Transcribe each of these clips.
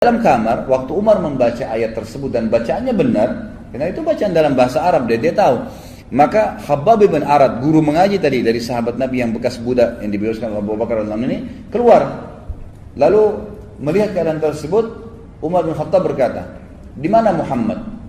Dalam kamar, waktu Umar membaca ayat tersebut dan bacaannya benar, karena itu bacaan dalam bahasa Arab, dia tahu. Maka Khabbab bin Arad, guru mengaji tadi dari sahabat Nabi yang bekas budak yang dibebaskan oleh Abu Bakar dalam ini, keluar. Lalu melihat keadaan tersebut, Umar bin Khattab berkata, "Di mana Muhammad?"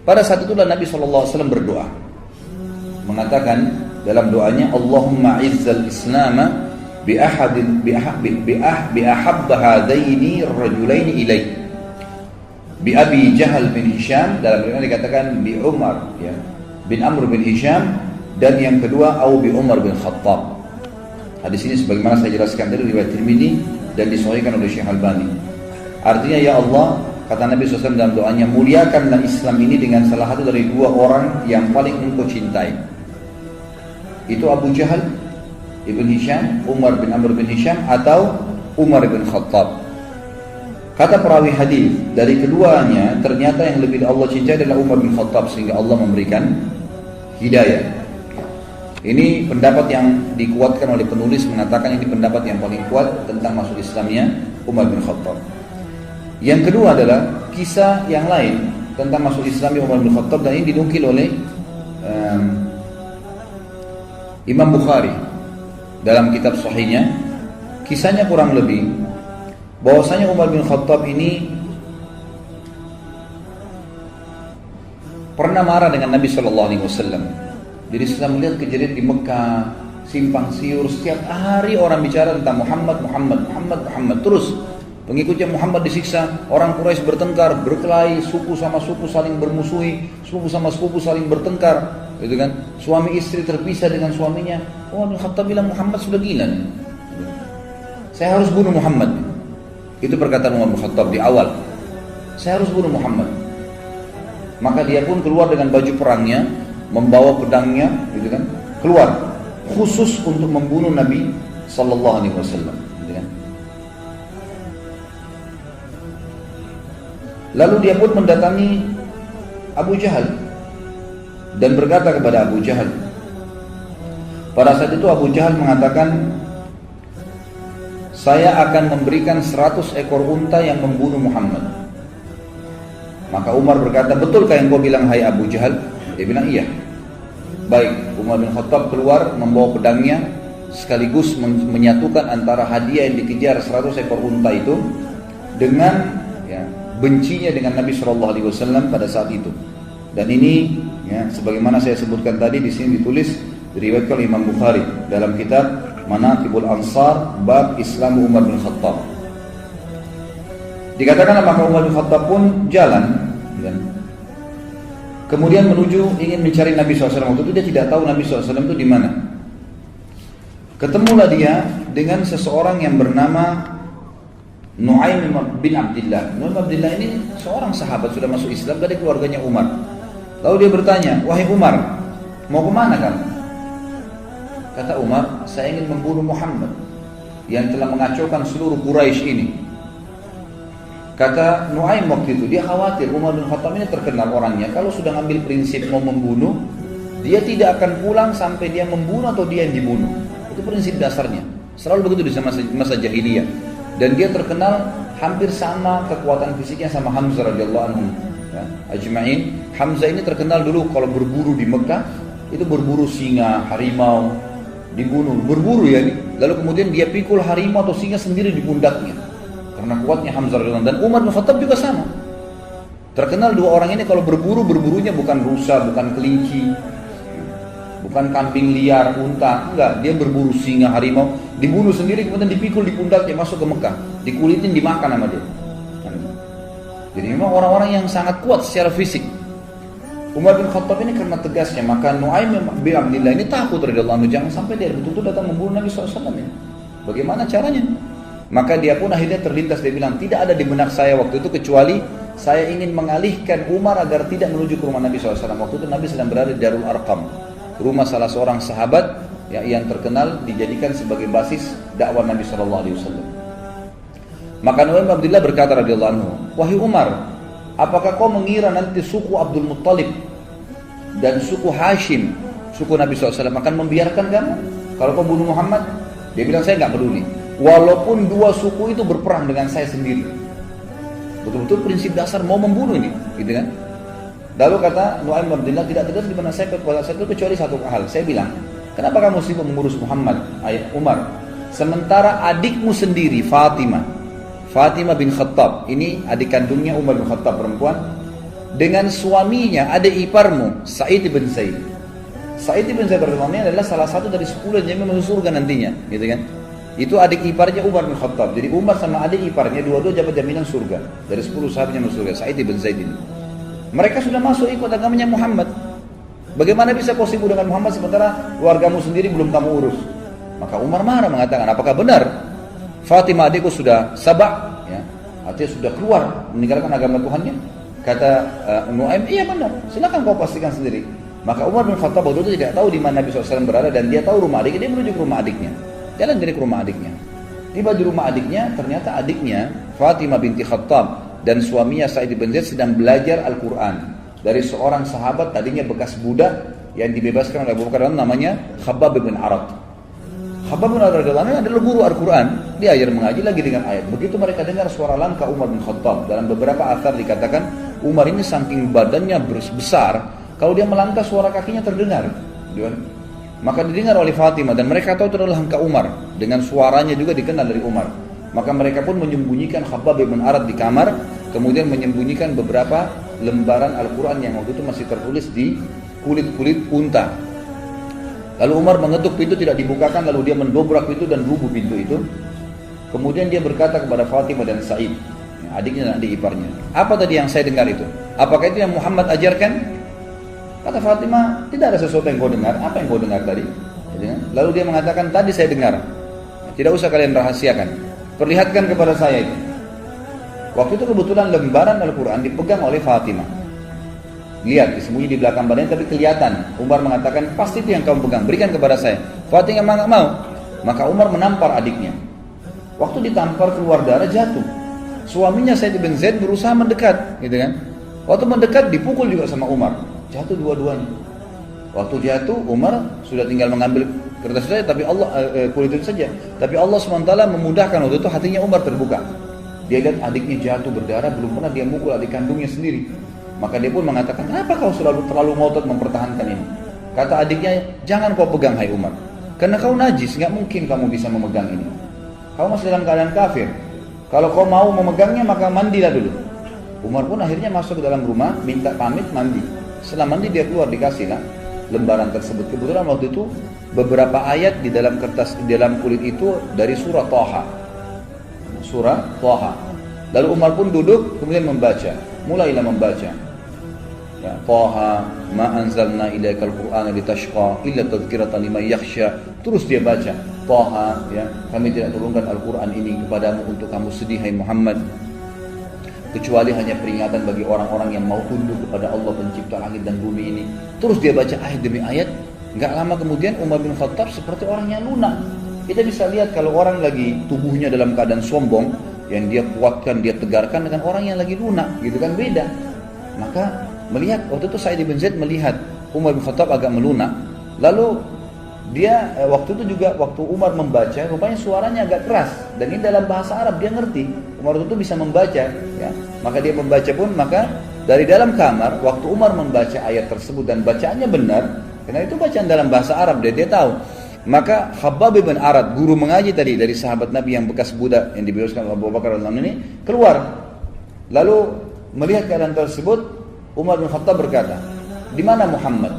Pada saat itulah Nabi SAW berdoa, mengatakan dalam doanya, Allahumma izzal islama bi ahabba hadaini rajulaini ilaih, bi Abi Jahal bin Hisham, dalam riwayat dikatakan bi Umar ya, bin Amr bin Hisham, dan yang kedua au bi Umar bin Khattab. Hadis ini sebagaimana saya jelaskan dari riwayat Tirmidzi dan disahihkan oleh Syekh Albani. Artinya, ya Allah, kata Nabi SAW dalam doanya, muliakanlah Islam ini dengan salah satu dari dua orang yang paling engkau cintai. Itu Abu Jahal ibn Hisham, Umar bin Amr bin Hisham, atau Umar bin Khattab. Kata perawi hadis, dari keduanya ternyata yang lebih Allah cintai adalah Umar bin Khattab, sehingga Allah memberikan hidayah. Ini pendapat yang dikuatkan oleh penulis, mengatakan ini pendapat yang paling kuat tentang masuk Islamnya Umar bin Khattab. Yang kedua adalah kisah yang lain tentang masuk Islamnya Umar bin Khattab, dan ini dinukil oleh Imam Bukhari dalam kitab sahihnya. Kisahnya kurang lebih bahwasanya Umar bin Khattab ini pernah marah dengan Nabi SAW. Jadi setelah melihat kejadian di Mekah, simpang siur, setiap hari orang bicara tentang Muhammad terus. Pengikutnya Muhammad disiksa, orang Quraisy bertengkar, berkelahi, suku sama suku saling bermusuhi, suku sama suku saling bertengkar, gitu kan? Suami istri terpisah dengan suaminya. Umar bin Khattab bilang, Muhammad sudah gila nih. Saya harus bunuh Muhammad. Itu perkataan Umar bin Khattab di awal. Saya harus bunuh Muhammad. Maka dia pun keluar dengan baju perangnya, membawa pedangnya, gitu kan? Keluar khusus untuk membunuh Nabi sallallahu alaihi wasallam. Lalu dia pun mendatangi Abu Jahal dan berkata kepada Abu Jahal. Pada saat itu Abu Jahal mengatakan, saya akan memberikan 100 ekor unta yang membunuh Muhammad. Maka Umar berkata, betulkah yang kau bilang hai Abu Jahal? Dia bilang iya. Baik, Umar bin Khattab keluar membawa pedangnya, sekaligus menyatukan antara hadiah yang dikejar 100 ekor unta itu dengan bencinya dengan Nabi SAW pada saat itu. Dan ini ya, sebagaimana saya sebutkan tadi, di sini ditulis diriwayatkan oleh Imam Bukhari dalam kitab Manaqibul Ansar bab Islam Umar bin Khattab. Dikatakan maka Umar bin Khattab pun jalan ya, kemudian menuju ingin mencari Nabi SAW. Waktu itu dia tidak tahu Nabi SAW itu di mana. Ketemulah dia dengan seseorang yang bernama Nu'aim bin Abdillah. Nu'aim bin Abdillah ini seorang sahabat, sudah masuk Islam dari keluarganya Umar. Lalu dia bertanya, wahai Umar, mau kemana kamu? Kata Umar, saya ingin membunuh Muhammad yang telah mengacaukan seluruh Quraisy ini. Kata Nu'aim waktu itu, dia khawatir Umar bin Khattab ini terkenal orangnya, kalau sudah ngambil prinsip mau membunuh, dia tidak akan pulang sampai dia membunuh atau dia yang dibunuh. Itu prinsip dasarnya. Selalu begitu di masa jahiliyah. Dan dia terkenal hampir sama kekuatan fisiknya sama Hamzah radhiyallahu anhu ya, ajma'in. Hamzah ini terkenal dulu kalau berburu di Mekah, itu berburu singa, harimau, dibunuh, berburu ya. Lalu kemudian dia pikul harimau atau singa sendiri di pundaknya, karena kuatnya Hamzah radhiyallahu anhu. Dan Umar bin Khattab juga sama. Terkenal dua orang ini kalau berburu, berburunya bukan rusa, bukan kelinci, bukan kambing liar, unta, enggak, dia berburu singa, harimau, dibunuh sendiri, kemudian dipikul di pundaknya masuk ke Mekah, dikulitin, dimakan sama dia. Jadi memang orang-orang yang sangat kuat secara fisik. Umar bin Khattab ini karena tegasnya, maka Nu'aim bin Abdillah ini takut radhiyallahu anhu, jangan sampai dia betul-betul datang membunuh Nabi SAW ini. Bagaimana caranya? Maka dia pun akhirnya terlintas, dia bilang, tidak ada di benak saya waktu itu kecuali saya ingin mengalihkan Umar agar tidak menuju ke rumah Nabi SAW. Waktu itu Nabi sedang berada di Darul Arqam, rumah salah seorang sahabat ya, yang terkenal dijadikan sebagai basis dakwah Nabi SAW. Maka Nu'aim bin Abdullah berkata radhiyallahu anhu, "Wahai Umar, apakah kau mengira nanti suku Abdul Muttalib dan suku Hashim, suku Nabi SAW akan membiarkan kamu kalau kau bunuh Muhammad?" Dia bilang, "Saya nggak peduli, walaupun dua suku itu berperang dengan saya sendiri." Betul-betul prinsip dasar mau membunuh ini, gitu kan? Lalu kata Nu'aim bin Abdullah, tidak terjadi di mana saya kecuali satu hal. Saya bilang, "Kenapa kamu sibuk mengurus Muhammad, Umar, sementara adikmu sendiri Fatimah bin Khattab, ini adik kandungnya Umar bin Khattab perempuan, dengan suaminya adik iparmu Sa'id bin Zaid. Sa'id bin Zaid ini adalah salah satu dari 10 yang masuk surga nantinya, gitu kan? Itu adik iparnya Umar bin Khattab. Jadi Umar sama adik iparnya dua-dua dapat jaminan surga dari 10 sahabatnya masuk surga. Sa'id bin Zaid ini. Mereka sudah masuk ikut agamanya Muhammad. Bagaimana bisa kau sibuk dengan Muhammad sementara keluargamu sendiri belum kamu urus? Maka Umar marah mengatakan, apakah benar Fatimah adikku sudah sabak, ya, artinya sudah keluar meninggalkan agama Tuhannya? Kata Nu'aim, iya benar, silakan kau pastikan sendiri. Maka Umar bin Khattab waktu itu tidak tahu di mana Nabi SAW berada dan dia tahu rumah adiknya, dia menuju ke rumah adiknya. Jalan dari ke rumah adiknya. Tiba di rumah adiknya, ternyata adiknya Fatimah binti Khattab dan suaminya Sa'id bin Zaid sedang belajar Al-Quran dari seorang sahabat tadinya bekas budak yang dibebaskan oleh Abu Bakar namanya Khabbab bin Arad. Khabbab bin Arad adalah guru Al-Quran, dia ajar mengaji lagi dengan ayat. Begitu mereka dengar suara langkah Umar bin Khattab, dalam beberapa athar dikatakan Umar ini saking badannya besar, kalau dia melangkah suara kakinya terdengar. Maka didengar oleh Fatimah dan mereka tahu itu adalah langkah Umar, dengan suaranya juga dikenal dari Umar. Maka mereka pun menyembunyikan Khabbab bin Arad di kamar, kemudian menyembunyikan beberapa lembaran Al-Quran yang waktu itu masih tertulis di kulit-kulit unta. Lalu Umar mengetuk pintu tidak dibukakan, lalu dia mendobrak pintu dan rubuh pintu itu. Kemudian dia berkata kepada Fatimah dan Sa'id, adiknya dan adik iparnya, apa tadi yang saya dengar itu? Apakah itu yang Muhammad ajarkan? Kata Fatimah, tidak ada sesuatu yang kau dengar. Apa yang kau dengar tadi? Lalu dia mengatakan, tadi saya dengar. Tidak usah kalian rahasiakan, perlihatkan kepada saya itu. Waktu itu kebetulan lembaran Al-Quran dipegang oleh Fatimah. Lihat, disembunyi di belakang badannya tapi kelihatan. Umar mengatakan, pasti itu yang kamu pegang, berikan kepada saya. Fatimah nggak mau. Maka Umar menampar adiknya. Waktu ditampar keluar darah, jatuh. Suaminya Sa'id bin Zaid berusaha mendekat, gitu kan? Waktu mendekat dipukul juga sama Umar. Jatuh dua-duanya. Waktu jatuh Umar sudah tinggal mengambil kertas saja, tapi Allah kulit itu saja. Tapi Allah SWT memudahkan waktu itu hatinya Umar terbuka. Dia lihat adiknya jatuh berdarah, belum pernah dia mukul adik kandungnya sendiri. Maka dia pun mengatakan, kenapa kau selalu terlalu ngotot mempertahankan ini? Kata adiknya, jangan kau pegang hai Umar, karena kau najis, nggak mungkin kamu bisa memegang ini. Kau masih dalam keadaan kafir. Kalau kau mau memegangnya maka mandilah dulu. Umar pun akhirnya masuk ke dalam rumah, minta pamit mandi. Setelah mandi dia keluar, dikasihlah lembaran tersebut. Kebetulan waktu itu beberapa ayat di dalam kertas, di dalam kulit itu dari surah Thaha. Surah Thaha. Lalu Umar pun duduk kemudian membaca. Mulailah membaca. Ya, Thaha ma anzalna ilaikal qur'ana litashqa illa tadhkiratan liman yakhsha. Terus dia baca Thaha, ya, kami tidak turunkan Al-Quran ini kepadamu untuk kamu sedih hai Muhammad, kecuali hanya peringatan bagi orang-orang yang mau tunduk kepada Allah pencipta langit dan bumi ini. Terus dia baca ayat demi ayat. Enggak lama kemudian Umar bin Khattab seperti orang yang lunak. Kita bisa lihat kalau orang lagi tubuhnya dalam keadaan sombong, yang dia kuatkan, dia tegarkan, dengan orang yang lagi lunak, gitu kan, beda. Maka melihat waktu itu Sa'id bin Zaid melihat Umar bin Khattab agak melunak. Lalu dia waktu itu juga waktu Umar membaca, rupanya suaranya agak keras dan ini dalam bahasa Arab dia ngerti. Umar itu bisa membaca, ya. Maka dia membaca pun, maka dari dalam kamar waktu Umar membaca ayat tersebut dan bacaannya benar, karena itu bacaan dalam bahasa Arab, dia tahu. Maka Khabbab bin Arad, guru mengaji tadi dari sahabat Nabi yang bekas budak yang dibebaskan oleh Abu Bakar radhiyallahu anhu ini, keluar. Lalu melihat keadaan tersebut, Umar bin Khattab berkata, di mana Muhammad?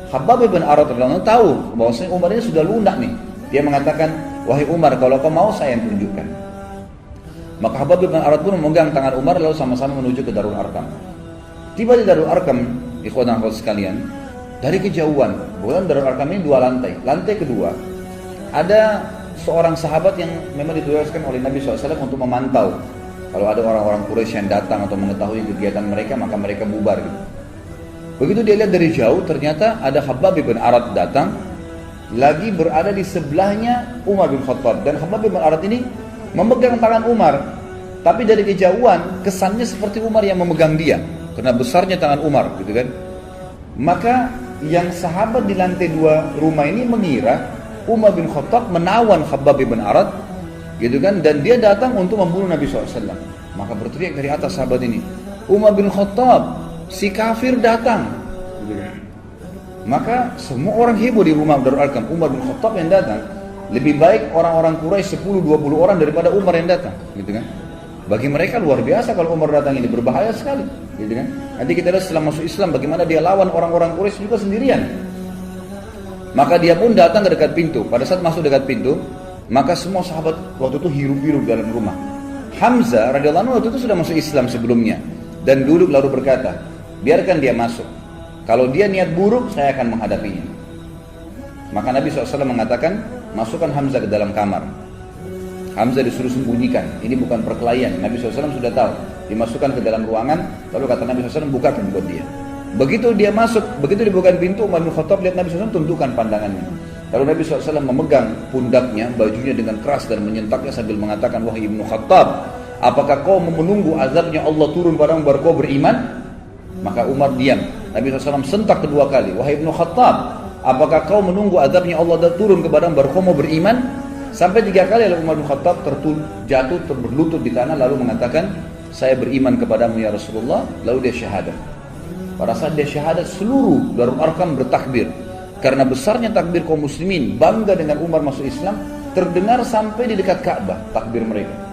Khabbab bin Arad radhiyallahu anhu tahu bahwasanya Umar ini sudah lunak nih. Dia mengatakan, wahai Umar, kalau kau mau saya yang tunjukkan. Maka Khabbab bin Arad pun memegang tangan Umar lalu sama-sama menuju ke Darul Arqam. Tiba di Darul Arqam, ikhwan dan akhwat sekalian, dari kejauhan, bukan Darul Arqam ini 2 lantai. Lantai kedua, ada seorang sahabat yang memang ditugaskan oleh Nabi SAW untuk memantau. Kalau ada orang-orang Quraisy yang datang atau mengetahui kegiatan mereka, maka mereka bubar gitu. Begitu dia lihat dari jauh, ternyata ada Khabbab bin Arad datang, lagi berada di sebelahnya Umar bin Khattab. Dan Khabbab bin Arad ini memegang tangan Umar. Tapi dari kejauhan kesannya seperti Umar yang memegang dia, karena besarnya tangan Umar, gitu kan. Maka yang sahabat di lantai 2 rumah ini mengira Umar bin Khattab menawan Khabbab bin Arad, gitu kan, dan dia datang untuk membunuh Nabi SAW. Maka berteriak dari atas sahabat ini, Umar bin Khattab, si kafir datang. Maka semua orang heboh di rumah Darul Arqam. Umar bin Khattab yang datang, lebih baik orang-orang Quraisy 10-20 orang daripada Umar yang datang, gitu kan. Bagi mereka luar biasa kalau Umar datang, ini berbahaya sekali, gitu kan. Nanti kita lihat setelah masuk Islam bagaimana dia lawan orang-orang Quraisy juga sendirian. Maka dia pun datang ke dekat pintu. Pada saat masuk dekat pintu, maka semua sahabat waktu itu hirup-hirup dalam rumah. Hamzah radhiyallahu anhu waktu itu sudah masuk Islam sebelumnya dan duduk lalu berkata, biarkan dia masuk. Kalau dia niat buruk, saya akan menghadapinya. Maka Nabi SAW mengatakan, masukkan Hamzah ke dalam kamar. Hamzah disuruh sembunyikan, ini bukan perkelahian. Nabi SAW sudah tahu, dimasukkan ke dalam ruangan, lalu kata Nabi SAW, bukakan buat dia. Begitu dia masuk, begitu dibukakan pintu, Umar bin Khattab lihat Nabi SAW, tundukkan pandangannya. Lalu Nabi SAW memegang pundaknya, bajunya dengan keras dan menyentaknya sambil mengatakan, wahai Ibnu Khattab, apakah kau menunggu azabnya Allah turun padamu baru kau beriman? Maka Umar diam. Nabi SAW sentak kedua kali, wahai Ibnu Khattab, apakah kau menunggu azabnya Allah turun kepadamu baru kau mau beriman? Sampai 3 kali lalu Umar bin Khattab jatuh berlutut di tanah lalu mengatakan, saya beriman kepadamu ya Rasulullah. Lalu dia syahadat. Pada saat dia syahadat, seluruh Darul Arqam bertakbir. Karena besarnya takbir kaum muslimin, bangga dengan Umar masuk Islam, terdengar sampai di dekat Ka'bah takbir mereka.